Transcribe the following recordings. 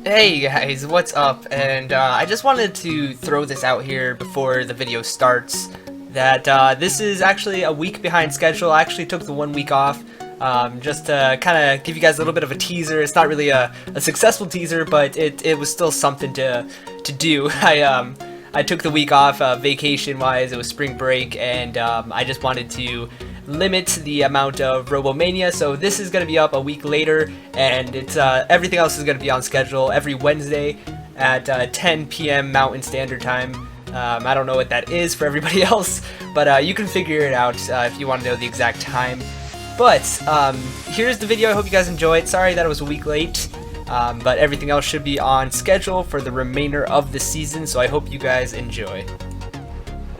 Hey guys, what's up? And I just wanted to throw this out here before the video starts that this is actually a week behind schedule. I actually took the 1 week off just to kind of give you guys a little bit of a teaser. It's not really a successful teaser, but it was still something to do. I took the week off vacation wise. It was spring break, and I just wanted to limit the amount of Robomania, so this is going to be up a week later, and it's everything else is going to be on schedule every Wednesday at 10 p.m. Mountain Standard Time. I don't know what that is for everybody else, but you can figure it out if you want to know the exact time. But here's the video. I hope you guys enjoy it. Sorry that it was a week late, but everything else should be on schedule for the remainder of the season, so I hope you guys enjoy.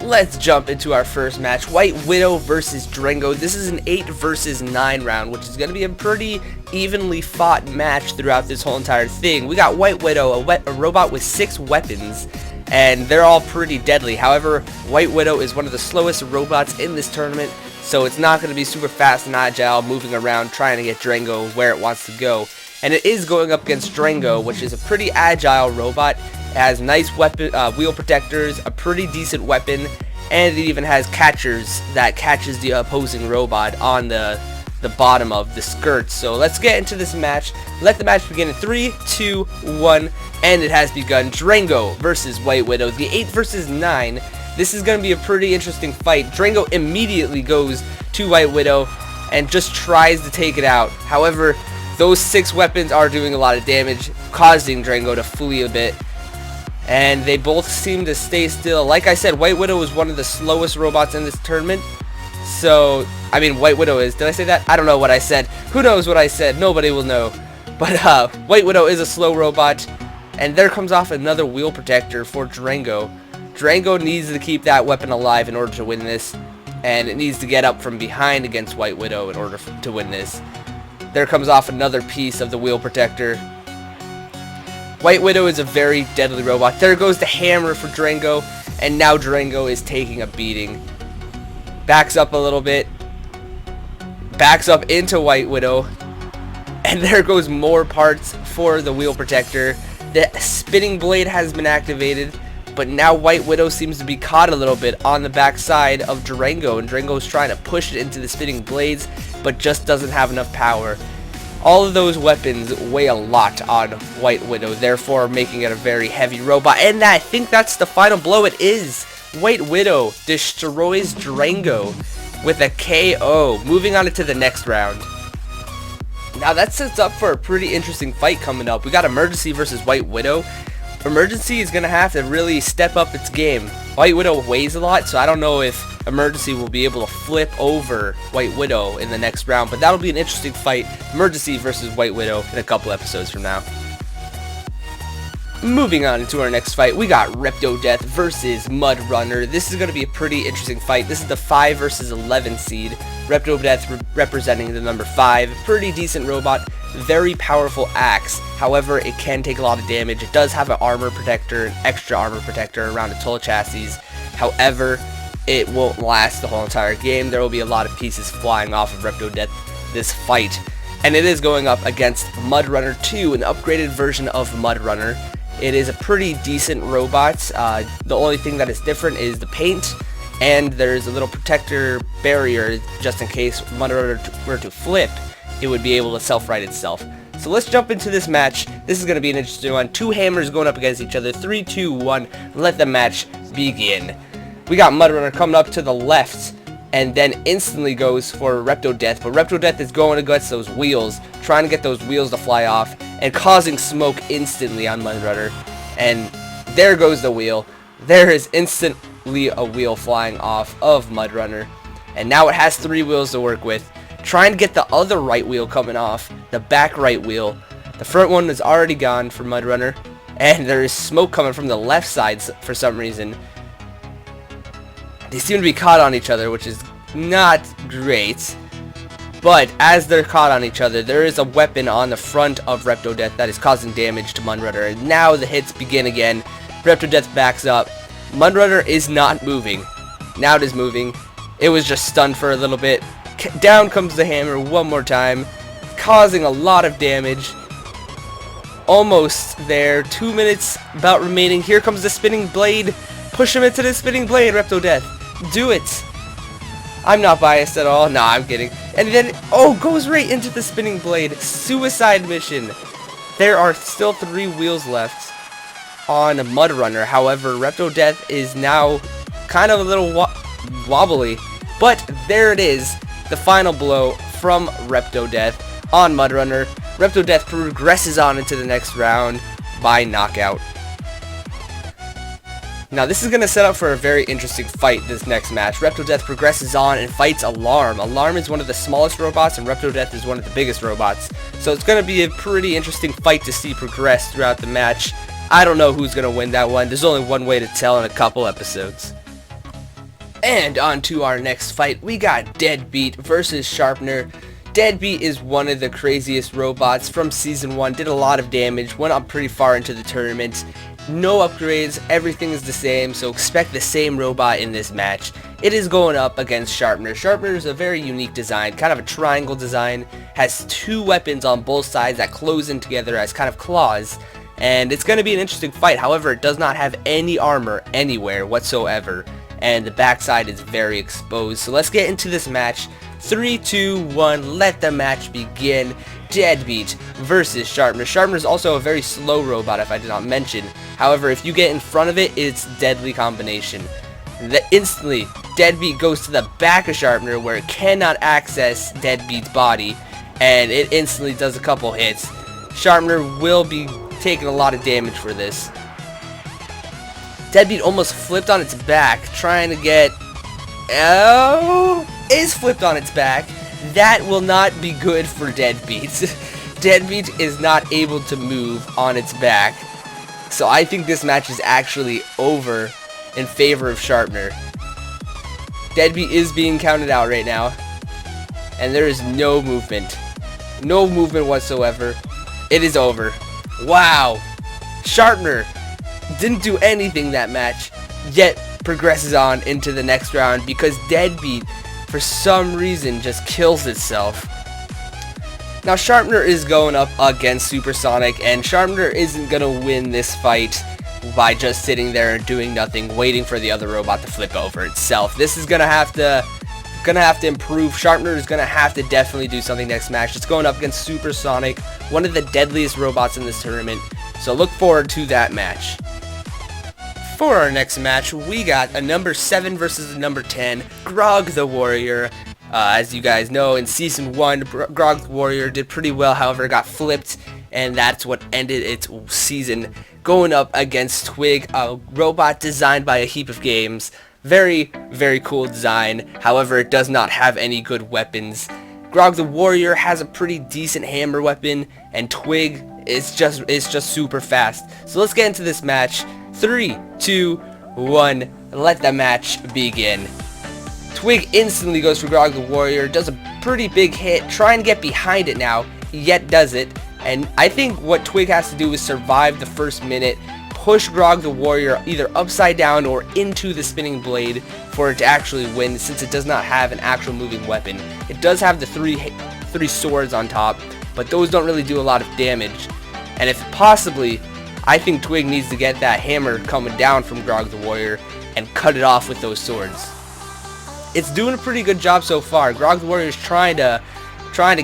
Let's jump into our first match, White Widow versus Drango. This is an 8 versus 9 round, which is going to be a pretty evenly fought match throughout this whole entire thing. We got White Widow, a robot with 6 weapons, and they're all pretty deadly. However, White Widow is one of the slowest robots in this tournament, so it's not going to be super fast and agile, moving around trying to get Drango where it wants to go. And it is going up against Drango, which is a pretty agile robot. It has nice weapon, wheel protectors, a pretty decent weapon, and it even has catchers that catches the opposing robot on the bottom of the skirts. So let's get into this match. Let the match begin in 3, 2, 1, and it has begun. Drango versus White Widow, the 8 versus 9. This is going to be a pretty interesting fight. Drango immediately goes to White Widow and just tries to take it out. However, those 6 weapons are doing a lot of damage, causing Drango to flee a bit. And they both seem to stay still. Like I said, White Widow is one of the slowest robots in this tournament. So, I mean, White Widow is. Did I say that? I don't know what I said. Who knows what I said? Nobody will know. But White Widow is a slow robot. And there comes off another wheel protector for Drango. Drango needs to keep that weapon alive in order to win this. And it needs to get up from behind against White Widow in order to win this. There comes off another piece of the wheel protector. White Widow is a very deadly robot. There goes the hammer for Drango, and now Drango is taking a beating. Backs up a little bit. Backs up into White Widow. And there goes more parts for the wheel protector. The spinning blade has been activated, but now White Widow seems to be caught a little bit on the back side of Drango, and Drango's trying to push it into the spinning blades, but just doesn't have enough power. All of those weapons weigh a lot on White Widow, therefore making it a very heavy robot. And I think that's the final blow. It is. White Widow destroys Drango with a KO, moving on to the next round. Now that sets up for a pretty interesting fight coming up. We got Emergency versus White Widow. Emergency is going to have to really step up its game. White Widow weighs a lot, so I don't know if Emergency will be able to flip over White Widow in the next round, but that'll be an interesting fight. Emergency versus White Widow in a couple episodes from now. Moving on to our next fight, we got Raptor versus Mud Runner. This is going to be a pretty interesting fight. This is the 5 versus 11 seed. Raptor representing the number 5. Pretty decent robot. Very powerful axe. However, it can take a lot of damage. It does have an armor protector, an extra armor protector around its whole chassis. However, it won't last the whole entire game. There will be a lot of pieces flying off of Raptor this fight. And it is going up against Mud Runner 2, an upgraded version of Mud Runner. It is a pretty decent robot. The only thing that is different is the paint, and there's a little protector barrier just in case Mud Runner were to flip. It would be able to self-right itself. So let's jump into this match. This is going to be an interesting one. 2 hammers going up against each other. 3, 2, 1. Let the match begin. We got Mud Runner coming up to the left, and then instantly goes for Raptor, but Raptor is going against those wheels, trying to get those wheels to fly off, and causing smoke instantly on Mud Runner. And there goes the wheel. There is instantly a wheel flying off of Mud Runner, and now it has 3 wheels to work with. Trying to get the other right wheel coming off, the back right wheel. The front one is already gone for Mud Runner, and there is smoke coming from the left side for some reason. They seem to be caught on each other, which is not great. But as they're caught on each other, there is a weapon on the front of Raptor that is causing damage to Mud Runner. And now the hits begin again. Raptor backs up. Mud Runner is not moving. Now it is moving. It was just stunned for a little bit. Down comes the hammer one more time, causing a lot of damage. almost there. 2 minutes about remaining. Here comes the spinning blade. Push him into the spinning blade, Repto Death. Do it. I'm not biased at all. Nah, I'm kidding. And then, oh, goes right into the spinning blade. Suicide mission. There are still 3 wheels left on Mud Runner. However, Repto Death is now kind of a little wobbly. But there it is. The final blow from Repto Death on Mud Runner. Repto Death progresses on into the next round by knockout. Now this is going to set up for a very interesting fight this next match. Repto Death progresses on and fights Alarm. Alarm is one of the smallest robots and Repto Death is one of the biggest robots. So it's going to be a pretty interesting fight to see progress throughout the match. I don't know who's going to win that one. There's only one way to tell in a couple episodes. And on to our next fight. We got Deadbeat versus Sharpener. Deadbeat is one of the craziest robots from Season 1. Did a lot of damage. Went up pretty far into the tournament. No upgrades, everything is the same, so expect the same robot in this match. It is going up against Sharpener. Sharpener is a very unique design, kind of a triangle design, has 2 weapons on both sides that close in together as kind of claws, and it's going to be an interesting fight. However, it does not have any armor anywhere whatsoever, and the backside is very exposed. So let's get into this match. 3, 2, 1, let the match begin. Deadbeat versus Sharpener. Sharpener is also a very slow robot, if I did not mention. However, if you get in front of it, it's deadly combination. Instantly, Deadbeat goes to the back of Sharpener where it cannot access Deadbeat's body, and it instantly does a couple hits. Sharpener will be taking a lot of damage for this. Deadbeat almost flipped on its back, trying to get... Oh, is flipped on its back. That will not be good for Deadbeat. Deadbeat is not able to move on its back. So I think this match is actually over in favor of Sharpener. Deadbeat is being counted out right now. And there is no movement. No movement whatsoever. It is over. Wow. Sharpener didn't do anything that match, yet progresses on into the next round because Deadbeat, for some reason, just kills itself. Now Sharpener is going up against Supersonic, and Sharpener isn't going to win this fight by just sitting there and doing nothing, waiting for the other robot to flip over itself. This is going to have to improve. Sharpener is going to have to definitely do something next match. It's going up against Supersonic, one of the deadliest robots in this tournament, so look forward to that match. For our next match, we got a number 7 versus a number 10, Grog the Warrior. As you guys know, in Season 1, Grog the Warrior did pretty well, however, got flipped, and that's what ended its season. Going up against Twig, a robot designed by a heap of games. Very, very cool design, however, it does not have any good weapons. Grog the Warrior has a pretty decent hammer weapon, and Twig is just super fast. So let's get into this match. 3, 2, 1, let the match begin. Twig instantly goes for Grog the Warrior, does a pretty big hit, trying to get behind it now, yet does it. And I think what Twig has to do is survive the first minute, push Grog the Warrior either upside down or into the spinning blade for it to actually win, since it does not have an actual moving weapon. It does have the three swords on top, but those don't really do a lot of damage. And if possibly, I think Twig needs to get that hammer coming down from Grog the Warrior and cut it off with those swords. It's doing a pretty good job so far. Grog the Warrior is trying to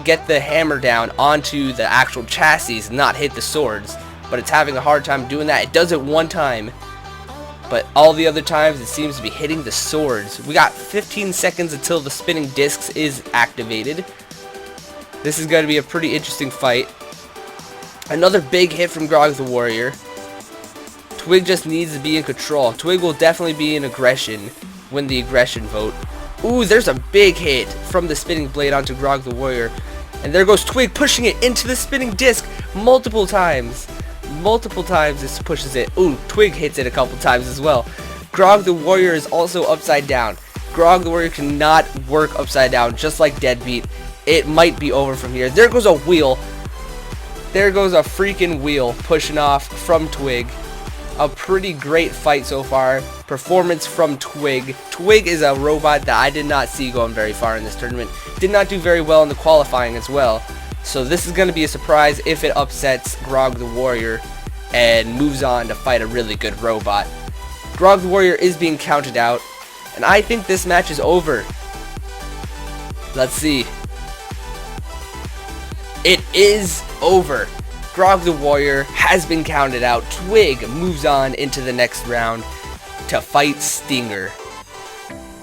get the hammer down onto the actual chassis and not hit the swords, but it's having a hard time doing that. It does it one time, but all the other times it seems to be hitting the swords. We got 15 seconds until the spinning discs is activated. This is going to be a pretty interesting fight. Another big hit from Grog the Warrior. Twig just needs to be in control. Twig will definitely be in aggression, win the aggression vote. Ooh, there's a big hit from the spinning blade onto Grog the Warrior. And there goes Twig pushing it into the spinning disc multiple times. Multiple times this pushes it. Ooh, Twig hits it a couple times as well. Grog the Warrior is also upside down. Grog the Warrior cannot work upside down, just like Deadbeat. It might be over from here. There goes a wheel. There goes a freaking wheel pushing off from Twig. A pretty great fight so far. Performance from Twig. Twig is a robot that I did not see going very far in this tournament. Did not do very well in the qualifying as well. So this is going to be a surprise if it upsets Grog the Warrior and moves on to fight a really good robot. Grog the Warrior is being counted out, and I think this match is over. Let's see. It is over. Grog the Warrior has been counted out. Twig moves on into the next round to fight Stinger.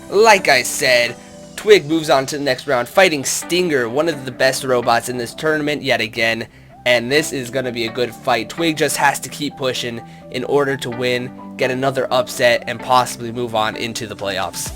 Like I said, Twig moves on to the next round fighting Stinger, one of the best robots in this tournament yet again. And this is going to be a good fight. Twig just has to keep pushing in order to win, get another upset, and possibly move on into the playoffs.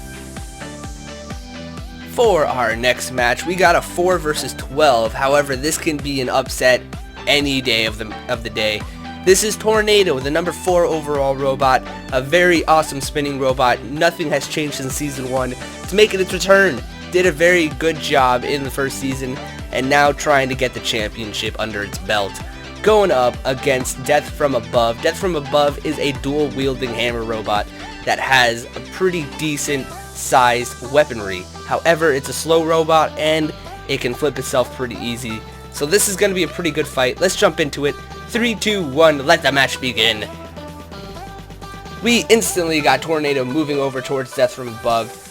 For our next match, we got a 4 versus 12. However, this can be an upset any day of the day. This is Tornado, the number 4 overall robot, a very awesome spinning robot. Nothing has changed since Season 1. It's making its return. Did a very good job in the first season, and now trying to get the championship under its belt. Going up against Death from Above. Death from Above is a dual-wielding hammer robot that has a pretty decent sized weaponry. However, it's a slow robot, and it can flip itself pretty easy. So this is going to be a pretty good fight. Let's jump into it. 3, 2, 1, let the match begin. We instantly got Tornado moving over towards Death from Above,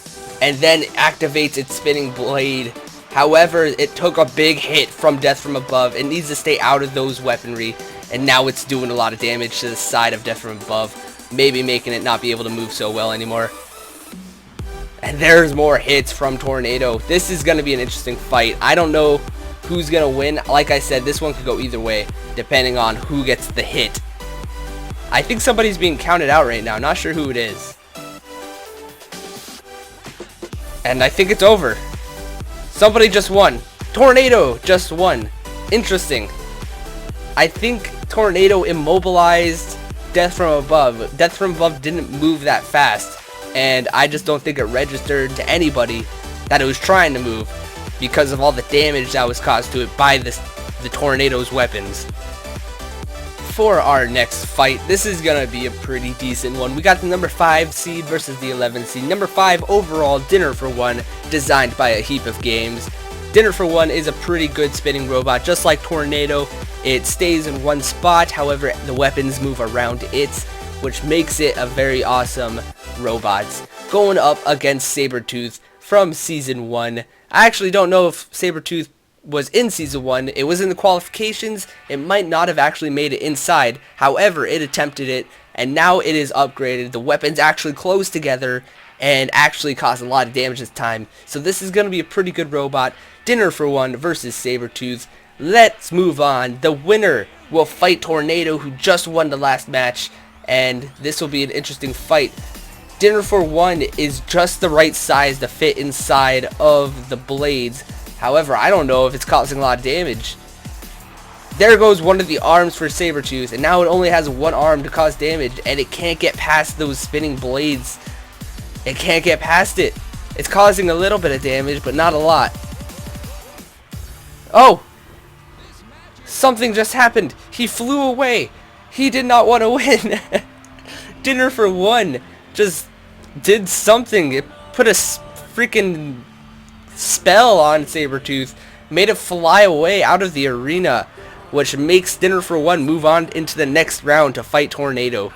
and then activates its spinning blade. However, it took a big hit from Death from Above. It needs to stay out of those weaponry, and now it's doing a lot of damage to the side of Death from Above, maybe making it not be able to move so well anymore. And there's more hits from Tornado. This is going to be an interesting fight. I don't know who's going to win. Like I said, this one could go either way, depending on who gets the hit. I think somebody's being counted out right now. Not sure who it is. And I think it's over. Somebody just won. Tornado just won. Interesting. I think Tornado immobilized Death from Above. Death from Above didn't move that fast, and I just don't think it registered to anybody that it was trying to move because of all the damage that was caused to it by the Tornado's weapons. For our next fight, this is going to be a pretty decent one. We got the number 5 seed versus the 11 seed. Number 5 overall, Dinner for One, designed by a heap of games. Dinner for One is a pretty good spinning robot, just like Tornado. It stays in one spot, however, the weapons move around it, which makes it a very awesome robot. Going up against Sabretooth from Season 1. I actually don't know if Sabretooth was in Season 1. It was in the qualifications. It might not have actually made it inside. However, it attempted it, and now it is upgraded. The weapons actually close together and actually cause a lot of damage this time. So this is going to be a pretty good robot. Dinner for One versus Sabretooth. Let's move on. The winner will fight Tornado, who just won the last match, and this will be an interesting fight. Dinner for One is just the right size to fit inside of the blades. However, I don't know if it's causing a lot of damage. There goes one of the arms for Sabretooth, and now it only has one arm to cause damage, and it can't get past those spinning blades. It can't get past it. It's causing a little bit of damage, but not a lot. Oh! Something just happened. He flew away. He did not want to win. Dinner for One just did something. It put a freaking spell on Sabretooth, made it fly away out of the arena, which makes Dinner for One move on into the next round to fight Tornado.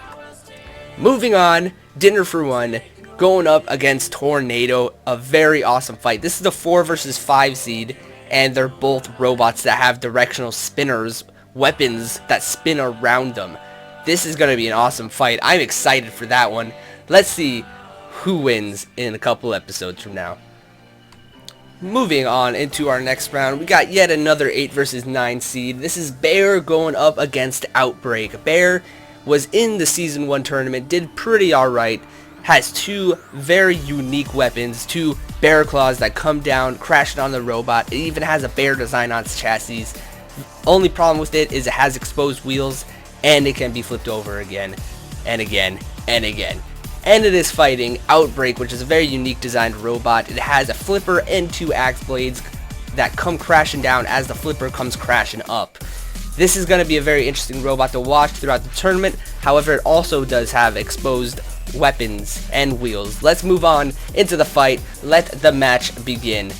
Moving on, Dinner for One going up against Tornado, a very awesome fight. This is the 4 versus 5 seed, and they're both robots that have directional spinners, weapons that spin around them. This is going to be an awesome fight. I'm excited for that one. Let's see who wins in a couple episodes from now. Moving on into our next round, we got yet another 8 versus 9 seed. This is Bear going up against Outbreak. Bear was in the Season 1 tournament, did pretty alright, has 2 very unique weapons, 2 bear claws that come down, crashing on the robot. It even has a bear design on its chassis. Only problem with it is it has exposed wheels, and it can be flipped over again, and again, and again. And it is fighting Outbreak, which is a very unique designed robot. It has a flipper and 2 axe blades that come crashing down as the flipper comes crashing up. This is going to be a very interesting robot to watch throughout the tournament. However, it also does have exposed weapons and wheels. Let's move on into the fight. Let the match begin.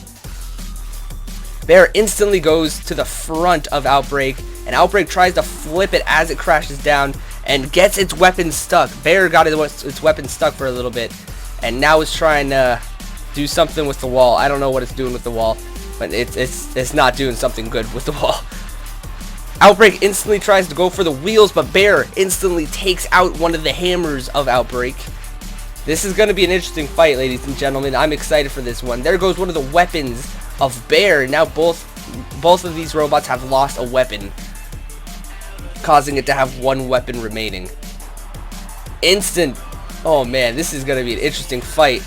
Bear instantly goes to the front of Outbreak, and Outbreak tries to flip it as it crashes down and gets its weapon stuck. Bear got its weapon stuck for a little bit, and now it's trying to do something with the wall. I don't know what it's doing with the wall, but it's not doing something good with the wall. Outbreak instantly tries to go for the wheels, but Bear instantly takes out one of the hammers of Outbreak. This is going to be an interesting fight, ladies and gentlemen. I'm excited for this one. There goes one of the weapons of Bear. Now both of these robots have lost a weapon, causing it to have one weapon remaining. Oh man, this is going to be an interesting fight.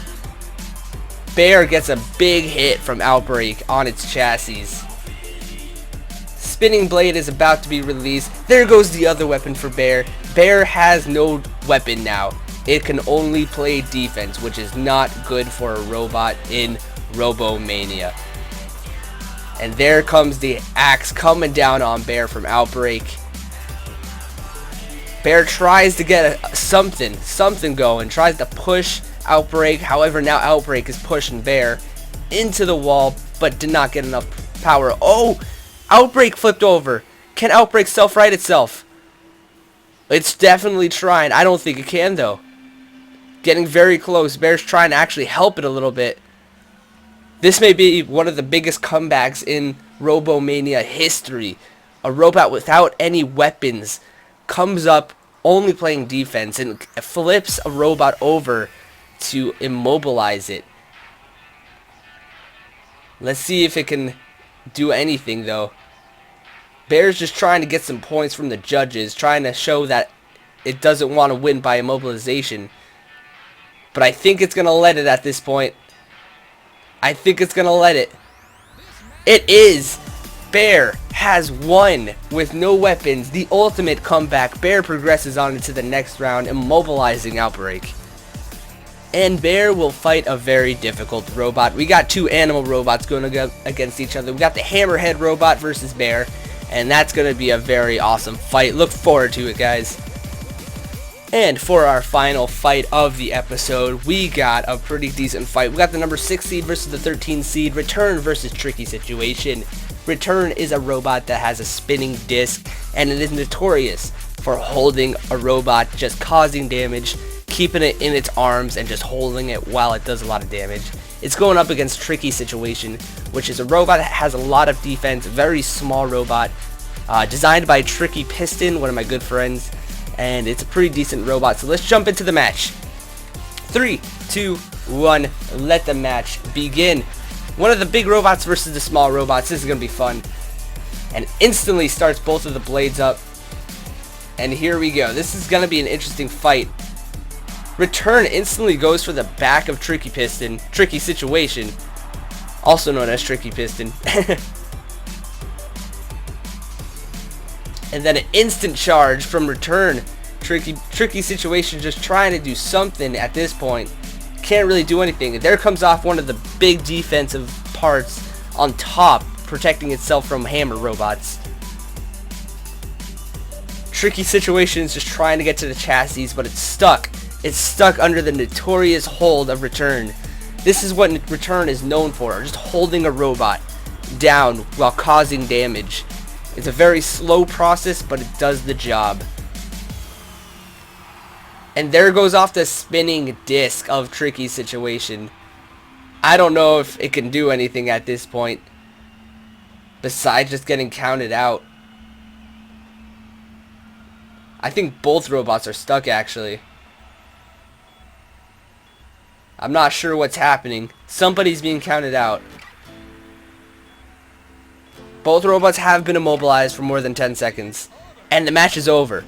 Bear gets a big hit from Outbreak on its chassis. Spinning Blade is about to be released. There goes the other weapon for Bear. Bear has no weapon now. It can only play defense, which is not good for a robot in Robomania. And there comes the axe coming down on Bear from Outbreak. Bear tries to get something going, tries to push Outbreak. However, now Outbreak is pushing Bear into the wall, but did not get enough power. Oh! Outbreak flipped over. Can Outbreak self-right itself? It's definitely trying. I don't think it can, though. Getting very close. Bear's trying to actually help it a little bit. This may be one of the biggest comebacks in Robomania history. A robot without any weapons comes up only playing defense and flips a robot over to immobilize it. Let's see if it can do anything, though. Bear's just trying to get some points from the judges, trying to show that it doesn't want to win by immobilization. But I think it's going to let it at this point. I think it's going to let it. It is! Bear has won with no weapons. The ultimate comeback. Bear progresses on into the next round, immobilizing Outbreak. And Bear will fight a very difficult robot. We got two animal robots going against each other. We got the HammerHead robot versus Bear. And that's going to be a very awesome fight. Look forward to it, guys. And for our final fight of the episode, we got a pretty decent fight. We got the number 6 seed versus the 13 seed. Return versus Tricky Situation. Return is a robot that has a spinning disc, and it is notorious for holding a robot, just causing damage, keeping it in its arms, and just holding it while it does a lot of damage. It's going up against Tricky Situation, which is a robot that has a lot of defense, very small robot, designed by Tricky Piston, one of my good friends, and it's a pretty decent robot. So let's jump into the match. 3, 2, 1, let the match begin. One of the big robots versus the small robots. This is going to be fun. And instantly starts both of the blades up. And here we go. This is going to be an interesting fight. Return instantly goes for the back of Tricky Piston. Tricky Situation, also known as Tricky Piston. And then an instant charge from Return. Tricky Situation just trying to do something at this point. Can't really do anything. There comes off one of the big defensive parts on top, protecting itself from hammer robots. Tricky Situation is just trying to get to the chassis, but it's stuck. It's stuck under the notorious hold of Return. This is what Return is known for, just holding a robot down while causing damage. It's a very slow process, but it does the job. And there goes off the spinning disc of Tricky Situation. I don't know if it can do anything at this point, besides just getting counted out. I think both robots are stuck, actually. I'm not sure what's happening. Somebody's being counted out. Both robots have been immobilized for more than 10 seconds. And the match is over.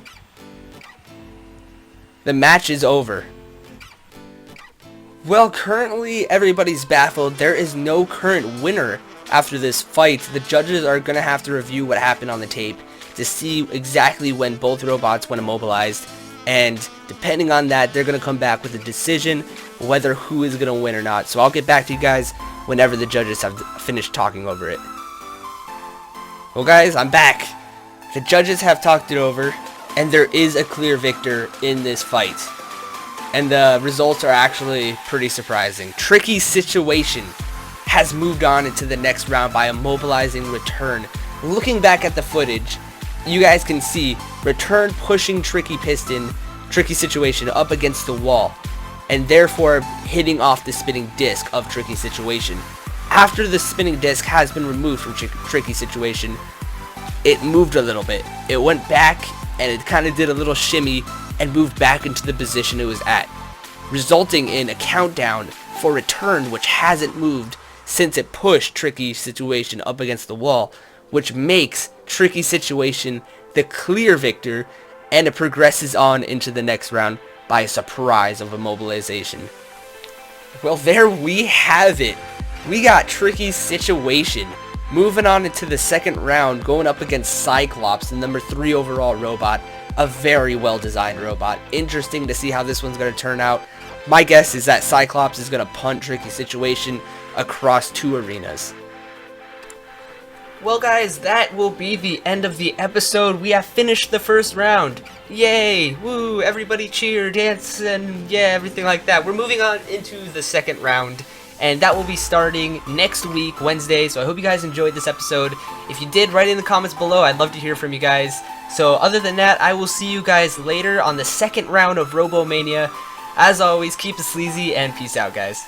The match is over. Well, currently everybody's baffled. There is no current winner after this fight. The judges are going to have to review what happened on the tape to see exactly when both robots went immobilized. And depending on that, they're going to come back with a decision whether who is going to win or not. So I'll get back to you guys whenever the judges have finished talking over it. Well, guys, I'm back. The judges have talked it over, and there is a clear victor in this fight. And the results are actually pretty surprising. Tricky Situation has moved on into the next round by immobilizing Return. Looking back at the footage, you guys can see Return pushing Tricky Situation up against the wall, and therefore hitting off the spinning disc of Tricky Situation. After the spinning disc has been removed from Tricky Situation, it moved a little bit. It went back and it kind of did a little shimmy and moved back into the position it was at, resulting in a countdown for Return, which hasn't moved since it pushed Tricky Situation up against the wall, which makes Tricky Situation the clear victor, and it progresses on into the next round by a surprise of immobilization. Well, there we have it. We got Tricky Situation moving on into the second round, going up against Cyclops, the number 3 overall robot. A very well designed robot. Interesting to see how this one's going to turn out. My guess is that Cyclops is going to punt Tricky Situation across 2 arenas. Well guys, that will be the end of the episode. We have finished the first round. Yay! Woo! Everybody cheer, dance, and yeah, everything like that. We're moving on into the second round, and that will be starting next week, Wednesday. So I hope you guys enjoyed this episode. If you did, write in the comments below. I'd love to hear from you guys. So other than that, I will see you guys later on the second round of Robomania. As always, keep it sleazy and peace out, guys.